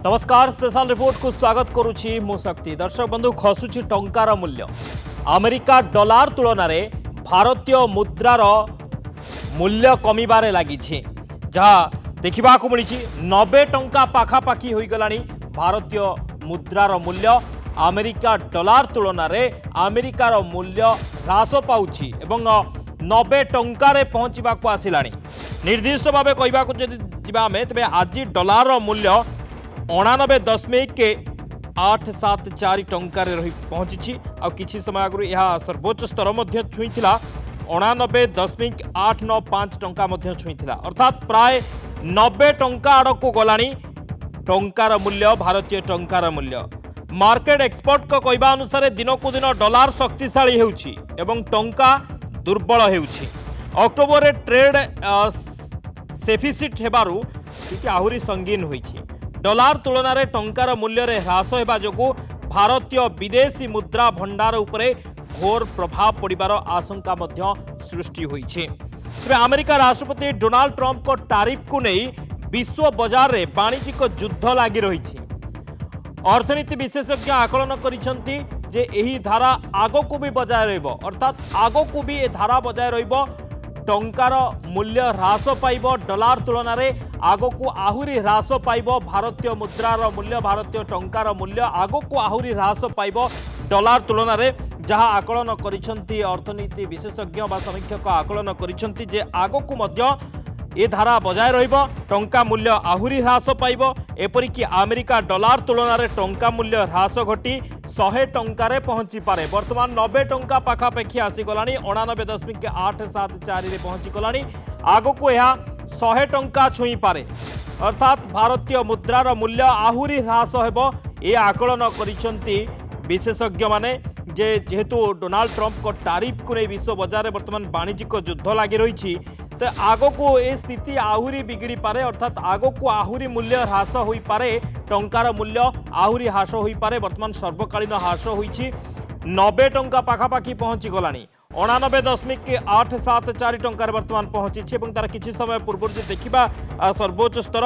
नमस्कार special report को स्वागत करुछि मु शक्ति। दर्शक बंधु खसुछि टंकार मूल्य। अमेरिका डॉलर तुलन में भारतीय मुद्रार मूल्य कमिबारे लागिछि जहाँ देखा मिली 90 टंका पाखापाखि हो गलानी। भारतीय मुद्रार मूल्य अमेरिका डॉलर तुलन में अमेरिकार मूल्य ह्रास पाउछि एवं 90 टंकार पहुँचवा आसिलानी। निर्दिष्ट भाव कहवाक तेज आज डॉलर मूल्य 89.874 टंकार पहुंची आ किछि समय आगु यह सर्वोच्च स्तर छुई 89.895 टंका छुई अर्थात प्राय 90 टंका आड़क गलानी टंकार मूल्य। भारतीय टंकार मूल्य मार्केट एक्सपर्ट को कहवा अनुसार दिन को दिन डॉलर शक्तिशाली होउछि एवं टंका दुर्बल होउछि। अक्टोबर ट्रेड सेफिसिट हेबारु स्थिति आहुरी संगीन होइछि। डॉलर तुलन में टंकार मूल्य रे ह्रास होगा जो भारतीय विदेशी मुद्रा भंडार उपरे घोर प्रभाव पड़िबार आशंका सृष्टि होइछि। तेबे अमेरिका राष्ट्रपति डोनाल्ड ट्रंप को टारिफ को नहीं विश्व बाजार रे वाणिज्यिक युद्ध लगी रही। अर्थनीति विशेषज्ञ आकलन करिसेंती जे एही धारा आगो को भी बजाय रहिबो अर्थात आगो को भी ए धारा बजाय रहिबो। टंकार मूल्य ह्रास पाइब डॉलर तुलन में आगो को आहुरी ह्रास पाइब। भारतीय मुद्रार मूल्य भारतीय टंकार मूल्य आगो को आहुरी ह्रास पाइब डॉलर तुलन में जहां आकलन करिसेंती अर्थनीति विशेषज्ञ बा समीक्षक आकलन करिसेंती जे आगो को मध्य ए धारा बजाय रहिब। टंका मूल्य आहुरी ह्रास पाइब। एपरिक अमेरिका डॉलर तुलन में टंका मूल्य ह्रास घटी 100 टंकार पहुंची पारे। वर्तमान 90 टंका पाखापाखि आसीगला 89.874 पहुंची गला। आग को यह 100 टंका छुई पारे अर्थात भारतीय मुद्रार मूल्य आहुरी ह्रास हेबो ए आकलन करिसेंती विशेषज्ञ माने। जेहेतु डोनाल्ड ट्रंप को टारिफ को नहीं विश्व बाजार में वर्तमान वाणिज्यिक युद्ध लगी रही तो आगो को ये स्थिति आहुरी बिगड़ी पारे अर्थात आगो को आहुरी मूल्य ह्रास हो पारे। टंकार मूल्य आहुरी ह्रास हो पारे। वर्तमान सर्वकालीन ह्रास होइछि 90 टंका पाखापाखि पहुंची गलानी। 89.874 टंकार वर्तमान पहुंची तार किछि समय पूर्व देखा सर्वोच्च स्तर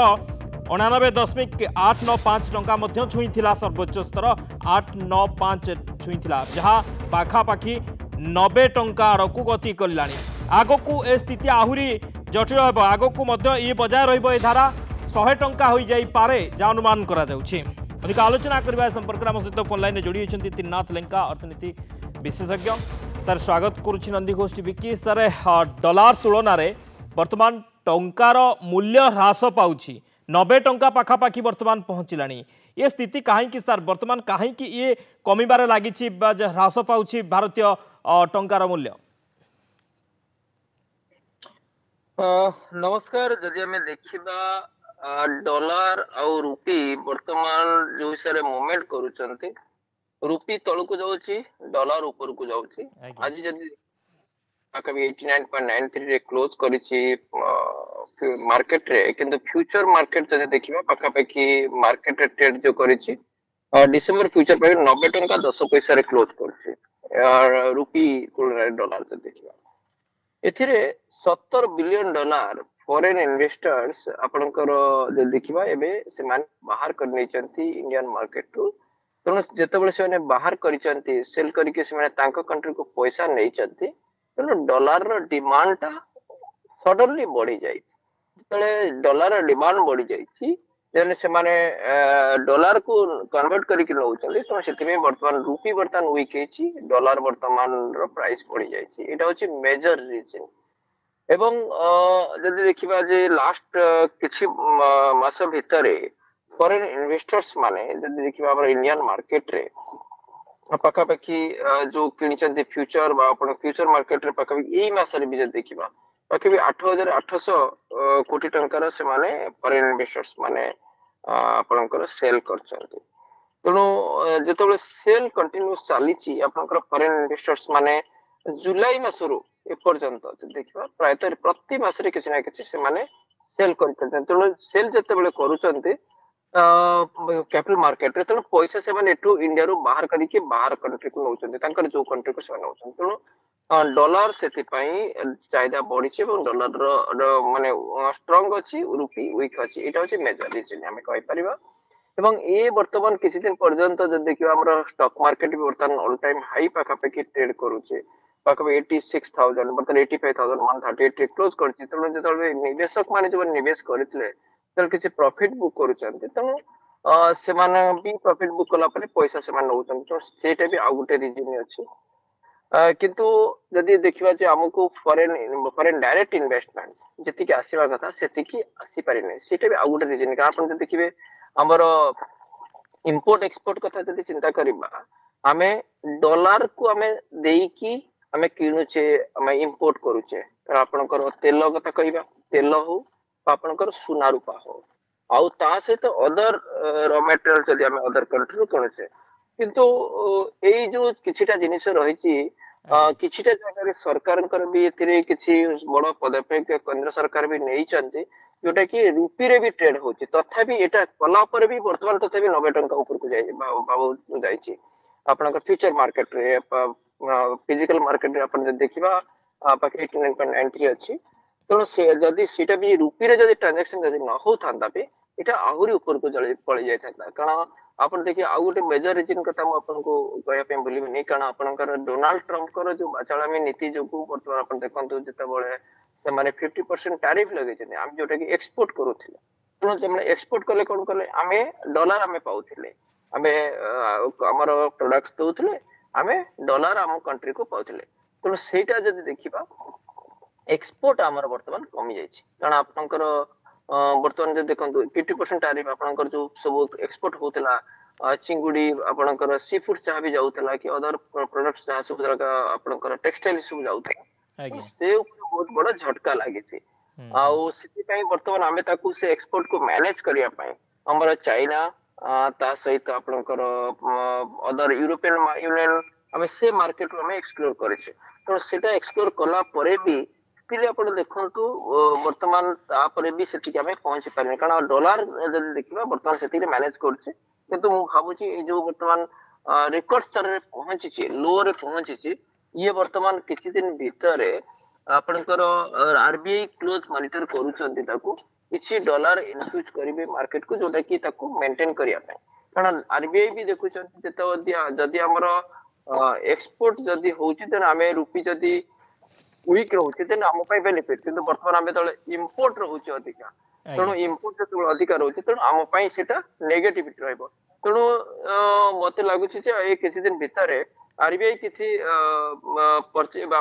89.895 टंका छुई सर्वोच्च स्तर 895 छुई जहाँ पाखापाखि 90 टंका आड़क गति कलानी। आग को ए स्थिति आहुरी जटिल हो आग को ये बजाय रही धारा 100 टंका हो जाई पारे जहाँ अनुमान करा जाउछि। अधिक आलोचना करबा संपर्क आम सहित फोन लाइन जोड़ी होती त्रिनाथ लेंका अर्थनीति विशेषज्ञ। सर स्वागत करुछि नंदीघोष टीवी की। सर डॉलर तुलन में वर्तमान टंकार मूल्य ह्रास पाउछि 90 टंका पाखापाखि वर्तमान पहुँचलानी। ये स्थिति कहीं सर वर्तमान कहीं ये कमिबार लगी ह्रास पाउछि भारतीय टंकार मूल्य? नमस्कार। जदि आम देखा डॉलर और रुपी वर्तमान जो हिसाब मूवमेंट करुचंती रुपी तल को जाउची डॉलर ऊपर को जाउची। आज जदि आकबी 89.93 रे क्लोज करिछि मार्केट रे किंतु फ्यूचर मार्केट जदि देखिबा पाखापाखि मार्केट रे ट्रेड जो करिछि डिसेंबर फ्यूचर पे 90 टंका 10 पैसा रे क्लोज करछि रुपी तुलना डॉलर जदि देखिबा एथिरे 70 बिलियन डॉलर फॉरेन इन्वेस्टर्स आपनकर जे देखिबा एबे से मान बाहर कर नै चंती इंडियन मार्केट रु। तनो जेतेबेले से माने बाहर करिसंती सेल करिके से माने तांको कंट्री को पैसा नै चंती तनो डॉलर रो डिमांड ता सडनली बढ़ी जाई। जेतेले डॉलर रो डिमांड बढ़ी जाई जेने से माने डॉलर को कन्वर्ट करिके नउचंती तो सेतिमे वर्तमान रुपी वर्तमान वीक हेछि डॉलर वर्तमान रो प्राइस बढ़ी जाई। एटा होछि मेजर रीजन। एवं जदि देखिबा जे लास्ट किछि मास भितरे फॉरेन इन्वेस्टर्स माने जदि देखिबा हमर इंडियन मार्केट रे पाखापाखि जो किनिचंती फ्यूचर बा अपन फ्यूचर मार्केट रे पाखापाखि एई मास रे भी जदि देखिबा पाखापाखि 8800 कोटी टंकार से माने फॉरेन इन्वेस्टर्स माने आपनकर सेल करचंती। तनो जेतबे सेल कंटिन्यूस चालीची आपनकर फॉरेन इन्वेस्टर्स माने जुलाई मासरो एपर्यंत देखिबा प्रायतः प्रति मास रे किछि ना किछि से माने सेल करचंती। तनो सेल जेतेबेले करूचंती कैपिटल मार्केट रे तनो पैसा से माने एटू इंडिया रो बाहर करिके बाहर कंट्री को नउचंती तांकर जो कंट्री को से नउचंती। तनो डॉलर सेति पई चाहिदा बढ़ी छै और डॉलर रो माने स्ट्रांग अछि रुपी वीक अछि। एटा होछि मेजर रीजन हमें कहि परिबा। ଏବଂ ଏ ବର୍ତ୍ତମାନ କିଛି ଦିନ ପର୍ଯ୍ୟନ୍ତ ଯଦି ଦେଖିବା ଆମର ଷ୍ଟକ୍ ମାର୍କେଟ ବି ବର୍ତ୍ତମାନ ଅଲ୍ ଟାଇମ୍ ହାଇ ପାଖାପାଖି ଟ୍ରେଡ୍ କରୁଛି, ପାଖାପାଖି 86,000 ବର୍ତ୍ତମାନ 85,138 କ୍ଲୋଜ କରିଛି। ତେଣୁ ଯେତେବେଳେ ନିବେଶକ ମାନେ ଯୋଉମାନେ ନିବେଶ କରିଥିଲେ ସେତେବେଳେ କିଛି ପ୍ରଫିଟ ବୁକ୍ କରୁଛନ୍ତି, ତେଣୁ ସେମାନେ ବି ପ୍ରଫିଟ ବୁକ୍ କଲା ପରେ ପଇସା ସେମାନେ ନଉଛନ୍ତି, ତେଣୁ ସେଇଟା ବି ଆଉ ଗୋଟେ ରିଜିନ ଅଛି। କିନ୍ତୁ ଯଦି ଦେଖିବା ଯେ ଆମକୁ ଫରେନ୍ ଡାଇରେକ୍ଟ ଇନଭେଷ୍ଟମେଣ୍ଟ ଯେତିକି ଆସିବା କଥା ସେତିକି ଆସିପାରିନି, ସେଇଟା ବି ଆଉ ଗୋଟେ ରିଜିନ। କାରଣ ଆପଣ ଯଦି ଦେଖିବେ ଆମର ଇମ୍ପୋର୍ଟ ଏକ୍ସପୋର୍ଟ କଥା ଯଦି ଚିନ୍ତା କରିବା, ଆମେ ଡଲାର କୁ ଆମେ ଦେଇକି ଆମେ କିଣୁଛେ, ଆମେ ଇମ୍ପୋର୍ଟ କରୁଛେ। ଆପଣଙ୍କର ତେଲ କଥା କହିବା, ତେଲ ହଉ ବା ଆପଣଙ୍କର ସୁନା ରୂପା ହଉ, ଆଉ ତା ସହିତ ଅଦର ର ମେଟେରିଆଲ ଯଦି ଆମେ ଅଦର କଣ୍ଟ୍ରିରୁ କିଣୁଛେ। କିନ୍ତୁ ଏଇ ଯୋଉ କିଛିଟା ଜିନିଷ ରହିଛି, କିଛିଟା ଜାଗାରେ ସରକାରଙ୍କର ବି ଏଥିରେ କିଛି ବଡ ପଦକ୍ଷେପ କେନ୍ଦ୍ର ସରକାର ବି ନେଇଛନ୍ତି, ଯୋଉଟା କି ରୁପିରେ ବି ଟ୍ରେଡ ହଉଛି। ତଥାପି ଏଇଟା କଲା ପରେ ବି ବର୍ତ୍ତମାନ ତଥାପି 90 ଟଙ୍କା ଉପରକୁ ଯାଇଛି। ଆପଣଙ୍କ ଫ୍ୟୁଚର ମାର୍କେଟରେ, ଫିଜିକାଲ ମାର୍କେଟରେ ଆପଣ ଯଦି ଦେଖିବା ପାଖେ 89.93 ଅଛି। ତେଣୁ ଯଦି ସେଇଟା ବି ରୁପିରେ ଯଦି ଟ୍ରାଞ୍ଜାକ୍ସନ ଯଦି ନ ହଉଥାନ୍ତା ବି ଏଇଟା ଆହୁରି ଉପରକୁ ପଳେଇ ଯାଇଥାନ୍ତା। କାରଣ ଆପଣ ଦେଖିବେ ଆଉ ଗୋଟେ ମେଜର ରିଜିନ କଥା ମୁଁ ଆପଣଙ୍କୁ କହିବା ପାଇଁ ଭୁଲିବିନି, କାରଣ ଆପଣଙ୍କର ଡୋନାଲ୍ଡ ଟ୍ରମ୍ପଙ୍କର ଯୋଉ ବାଚାଳାମୀ ନୀତି ଯୋଗୁଁ ବର୍ତ୍ତମାନ ଆପଣ ଦେଖନ୍ତୁ ଯେତେବେଳେ ସେମାନେ 50% ଟାରିଫ ଲଗେଇଛନ୍ତି, ଆମେ ଯୋଉଟା କି ଏକ୍ସପୋର୍ଟ କରୁଥିଲେ, ତେଣୁ ସେମାନେ ଏକ୍ସପୋର୍ଟ କଲେ କଣ କଲେ, ଆମେ ଡଲାର ଆମେ ପାଉଥିଲେ, ଆମେ ଆମର ପ୍ରଡକ୍ଟ ଦଉଥିଲେ, ଆମେ ଡଲାର ଆମ କଣ୍ଟ୍ରିକୁ ପାଉଥିଲେ। ତେଣୁ ସେଇଟା ଯଦି ଦେଖିବା ଏକ୍ସପୋର୍ଟ ଆମର ବର୍ତ୍ତମାନ କମି ଯାଇଛି। କାରଣ ଆପଣଙ୍କର ବର୍ତ୍ତମାନ ଯଦି ଦେଖନ୍ତୁ 50% ଟାରିଫ ଆପଣଙ୍କର ଯୋଉ ସବୁ ଏକ୍ସପୋର୍ଟ ହଉଥିଲା, ଚିଙ୍ଗୁଡି ଆପଣଙ୍କର ସି ଫୁଡ ଯାହା ବି ଯାଉଥିଲା କି ଅଦର ପ୍ରଡକ୍ଟ ଯାହା ସବୁ ଆପଣଙ୍କର ଟେକ୍ସଟାଇଲ ସବୁ ଯାଉଥିଲା, ସେ ଉପରେ ବହୁତ ବଡ ଝଟକା ଲାଗିଛି। ଆଉ ସେଥିପାଇଁ ବର୍ତ୍ତମାନ ଆମେ ତାକୁ ସେ ଏକ୍ସପୋର୍ଟ କୁ ମ୍ୟାନେଜ କରିବା ପାଇଁ ଆମର ଚାଇନା, ତା ସହିତ ଆପଣଙ୍କର ଅଦର ୟୁରୋପିଆନ ୟୁନିୟନ, ଆମେ ସେ ମାର୍କେଟ ଆମେ ଏକ୍ସପ୍ଲୋର କରିଛେ। ତେଣୁ ସେଟା ଏକ୍ସପ୍ଲୋର କଲା ପରେ ବି ଆପଣ ଦେଖନ୍ତୁ ବର୍ତ୍ତମାନ ତାପରେ ବି ସେତିକି ଆମେ ପହଞ୍ଚି ପାରିନି, କାରଣ ଡଲାର ଯଦି ଦେଖିବା ବର୍ତ୍ତମାନ ସେତିକି ମ୍ୟାନେଜ କରୁଛି। କିନ୍ତୁ ମୁଁ ଭାବୁଛି ଏଇ ଯୋଉ ବର୍ତ୍ତମାନ ରେକର୍ଡ ସ୍ତରରେ ପହଞ୍ଚିଛି, ଲୋ ରେ ପହଞ୍ଚିଛି, ଇଏ ବର୍ତ୍ତମାନ କିଛି ଦିନ ଭିତରେ ଆପଣଙ୍କର ଆରବିଆଇ କ୍ଲୋଜ ମନିଟର କରୁଛନ୍ତି, ତାକୁ କିଛି ଡଲାର ଇନଫ୍ୟୁଜ କରିବେ ମାର୍କେଟକୁ, ଯୋଉଟା କି ତାକୁ ମେଣ୍ଟେନ କରିବା ପାଇଁ। କାରଣ ଆରବିଆଇ ବି ଦେଖୁଛନ୍ତି ଯେତେବେଳେ ଯଦି ଆମର ଏକ୍ସପୋର୍ଟ ଯଦି ହଉଛି, ତେଣୁ ଆମେ ରୁପି ଯଦି ୱିକ୍ ରହୁଛି ତେଣୁ ଆମ ପାଇଁ ବେନିଫିଟ। କିନ୍ତୁ ବର୍ତ୍ତମାନ ଆମେ ଯେତେବେଳେ ଇମ୍ପୋର୍ଟ ରହୁଛି ଅଧିକା, ତେଣୁ ଇମ୍ପୋର୍ଟ ଯେତେବେଳେ ଅଧିକା ରହୁଛି ତେଣୁ ଆମ ପାଇଁ ସେଟା ନେଗେଟିଭିଟି ରହିବ। ତେଣୁ ମତେ ଲାଗୁଛି ଯେ ଏଇ କିଛି ଦିନ ଭିତରେ ଆରବିଆଇ କିଛି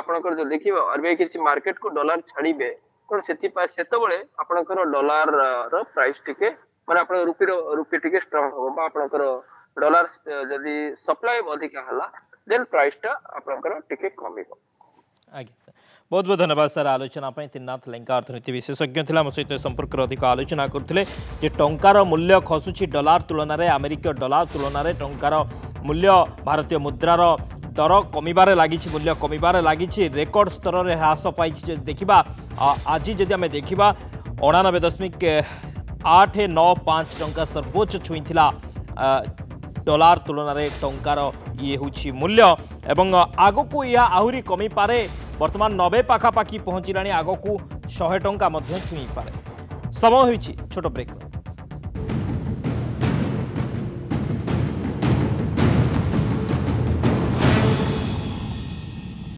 ଆପଣଙ୍କର ଯଦି ଦେଖିବ ଆରବିଆଇ କିଛି ମାର୍କେଟ କୁ ଡଲାର ଛାଡିବେ, ତେଣୁ ସେଥିପାଇଁ ସେତେବେଳେ ଆପଣଙ୍କର ଡଲାର ର ପ୍ରାଇସ୍ ଟିକେ ମାନେ ଆପଣ ରୁପି ଟିକେ ଷ୍ଟ୍ରଙ୍ଗ ହବ, ବା ଆପଣଙ୍କର ଡଲାର ଯଦି ସପ୍ଲାଏ ଅଧିକା ହେଲା ଦେନ୍ ପ୍ରାଇସ୍ ଟା ଆପଣଙ୍କର ଟିକେ କମିବ। आज्ञा सर, बहुत बहुत धन्यवाद सर आलोचना त्रिनाथ लेंका अर्थनीति विशेषज्ञ थिला मो सहित संपर्क अधिक आलोचना करथिले जे टंकार मूल्य खसुची डॉलर तुलन में, अमेरिकीय डॉलर तुलन में टंकार मूल्य भारतीय मुद्रार दर कमिबारे लागिछि, मूल्य कमिबारे लागिछि, रेकर्ड स्तर में ह्रास पाई। देखा आज जदि आम देखा 89.895 टंका सर्वोच्च छुईला डॉलर तुलन में टंकार ये हूँ मूल्य, एवं आग को यह आहरी कमी पारे। वर्तमान 90 पाखापाखि पहुँचला, आग को 100 टंका छुई पारे। समय होइछि छोट ब्रेक।